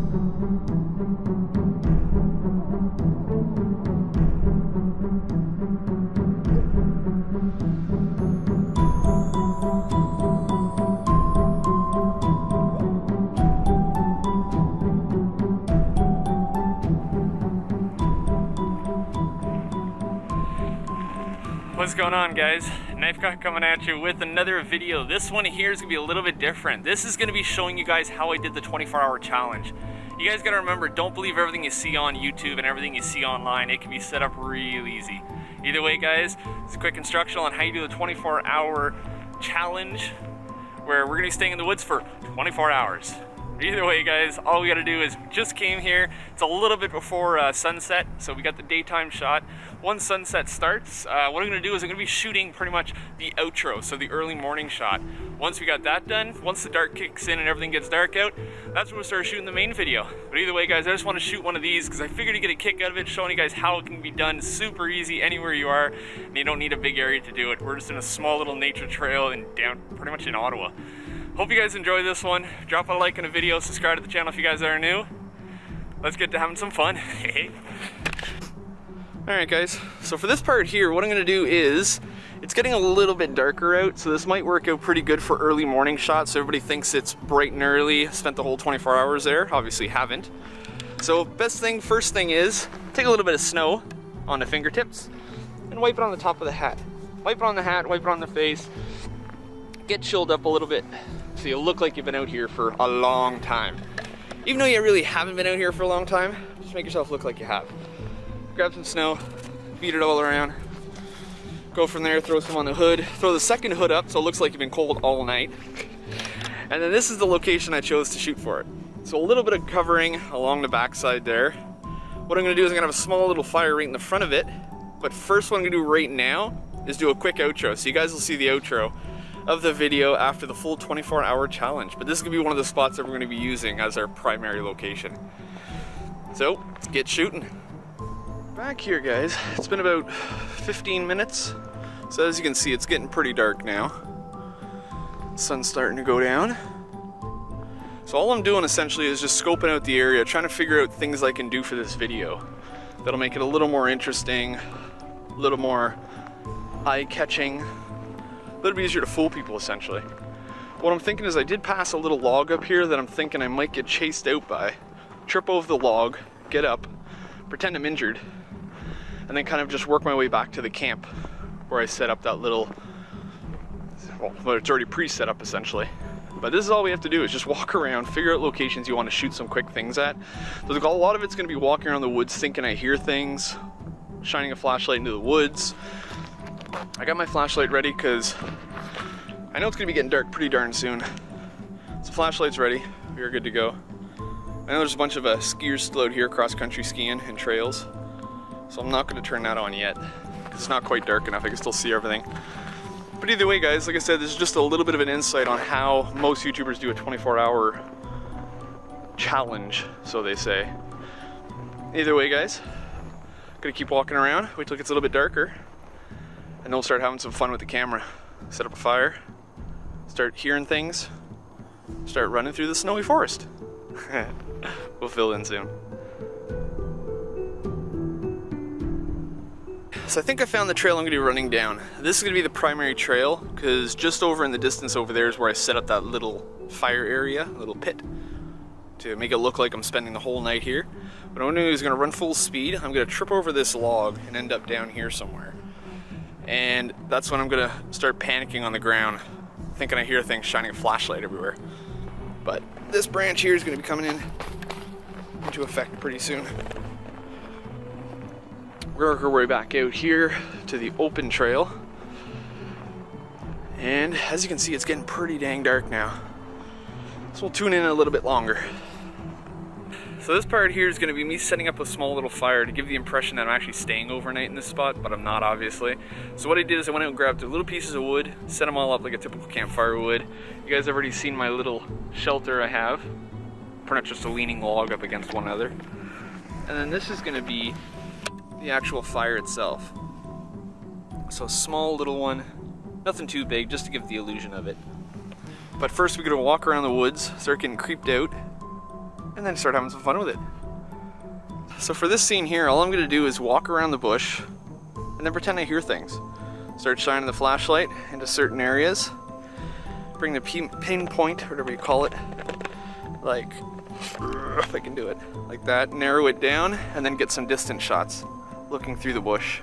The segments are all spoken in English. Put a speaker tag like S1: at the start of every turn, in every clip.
S1: What's going on, guys? KnifeCut coming at you with another video. This one here is gonna be a little bit different. This is gonna be showing you guys how I did the 24-hour challenge. You guys gotta remember, don't believe everything you see on YouTube and everything you see online. It can be set up real easy. Either way, guys, it's a quick instructional on how you do the 24-hour challenge, where we're gonna be staying in the woods for 24 hours. Either way, guys, all we gotta do is just came here. It's a little bit before sunset, so we got the daytime shot. Once sunset starts, what I'm gonna do is I'm gonna be shooting pretty much the outro, so the early morning shot. Once we got that done, once the dark kicks in and everything gets dark out, that's when we'll start shooting the main video. But either way, guys, I just want to shoot one of these because I figured to get a kick out of it, showing you guys how it can be done super easy anywhere you are, and you don't need a big area to do it. We're just in a small little nature trail and down pretty much in Ottawa. Hope you guys enjoy this one. Drop a like in the video, subscribe to the channel if you guys are new. Let's get to having some fun. Alright, guys, so for this part here, what I'm going to do is, it's getting a little bit darker out, so this might work out pretty good for early morning shots, so everybody thinks it's bright and early. Spent the whole 24 hours there, obviously haven't. So first thing is, take a little bit of snow on the fingertips, and wipe it on the top of the hat. Wipe it on the hat, wipe it on the face, get chilled up a little bit, so you'll look like you've been out here for a long time. Even though you really haven't been out here for a long time, just make yourself look like you have. Grab some snow, beat it all around, go from there, throw some on the hood, throw the second hood up so it looks like you've been cold all night. And then this is the location I chose to shoot for it. So a little bit of covering along the backside there. What I'm gonna do is I'm gonna have a small little fire right in the front of it, but first what I'm gonna do right now is do a quick outro. So you guys will see the outro of the video after the full 24-hour challenge. But this is gonna be one of the spots that we're gonna be using as our primary location. So let's get shooting. Back here, guys, it's been about 15 minutes. So as you can see, it's getting pretty dark now. Sun's starting to go down. So all I'm doing essentially is just scoping out the area, trying to figure out things I can do for this video that'll make it a little more interesting, a little more eye-catching, a little bit easier to fool people essentially. What I'm thinking is I did pass a little log up here that I'm thinking I might get chased out by. Trip over the log, get up, pretend I'm injured, and then kind of just work my way back to the camp where I set up that little, well, it's already pre-set up essentially. But this is all we have to do is just walk around, figure out locations you want to shoot some quick things at. So a lot of it's going to be walking around the woods thinking I hear things, shining a flashlight into the woods. I got my flashlight ready because I know it's going to be getting dark pretty darn soon. So flashlight's ready, we're good to go. I know there's a bunch of skiers still out here cross-country skiing and trails, so I'm not going to turn that on yet because it's not quite dark enough. I can still see everything. But either way, guys, like I said, this is just a little bit of an insight on how most YouTubers do a 24-hour challenge, so they say. Either way, guys, gonna keep walking around, wait till it gets a little bit darker, and then we'll start having some fun with the camera. Set up a fire, start hearing things, start running through the snowy forest. We'll fill in soon. So I think I found the trail I'm going to be running down. This is going to be the primary trail because just over in the distance over there is where I set up that little fire area, little pit, to make it look like I'm spending the whole night here. What I'm going to do is going to run full speed. I'm going to trip over this log and end up down here somewhere. And that's when I'm going to start panicking on the ground, thinking I hear things, shining a flashlight everywhere. But this branch here is going to be coming into effect pretty soon. We're gonna work our way back out here to the open trail. And as you can see, it's getting pretty dang dark now. So we'll tune in a little bit longer. So this part here is gonna be me setting up a small little fire to give the impression that I'm actually staying overnight in this spot, but I'm not, obviously. So what I did is I went out and grabbed the little pieces of wood, set them all up like a typical campfire would. You guys have already seen my little shelter I have. Pretty much just a leaning log up against one another. And then this is gonna be the actual fire itself. So a small little one, nothing too big, just to give the illusion of it. But first we're gonna walk around the woods, start getting creeped out, and then start having some fun with it. So for this scene here, all I'm gonna do is walk around the bush and then pretend I hear things. Start shining the flashlight into certain areas. Bring the pinpoint, whatever you call it, like, if I can do it, like that. Narrow it down and then get some distant shots, looking through the bush.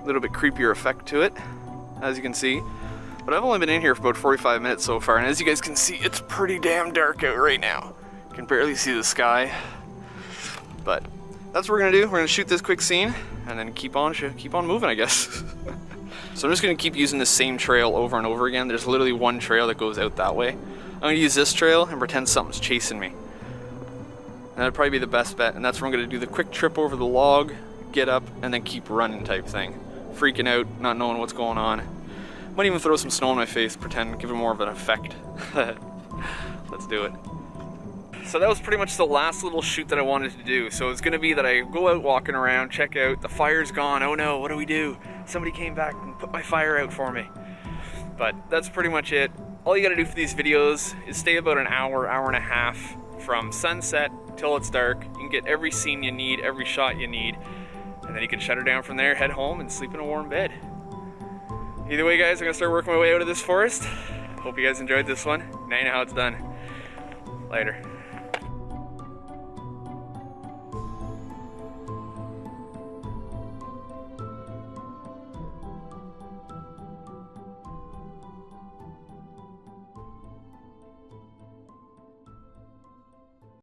S1: A little bit creepier effect to it, as you can see. But I've only been in here for about 45 minutes so far, and as you guys can see, it's pretty damn dark out right now. You can barely see the sky. But that's what we're gonna do. We're gonna shoot this quick scene and then keep on moving, I guess. So I'm just gonna keep using the same trail over and over again. There's literally one trail that goes out that way. I'm gonna use this trail and pretend something's chasing me. And that'd probably be the best bet. And that's where I'm gonna do the quick trip over the log, get up, and then keep running type thing. Freaking out, not knowing what's going on. Might even throw some snow in my face, pretend, give it more of an effect. Let's do it. So that was pretty much the last little shoot that I wanted to do. So it's gonna be that I go out walking around, check out, the fire's gone, oh no, what do we do? Somebody came back and put my fire out for me. But that's pretty much it. All you gotta do for these videos is stay about an hour, hour and a half from sunset till it's dark. You can get every scene you need, every shot you need, and then you can shut her down from there, head home, and sleep in a warm bed. Either way, guys, I'm gonna start working my way out of this forest. Hope you guys enjoyed this one. Now you know how it's done. Later.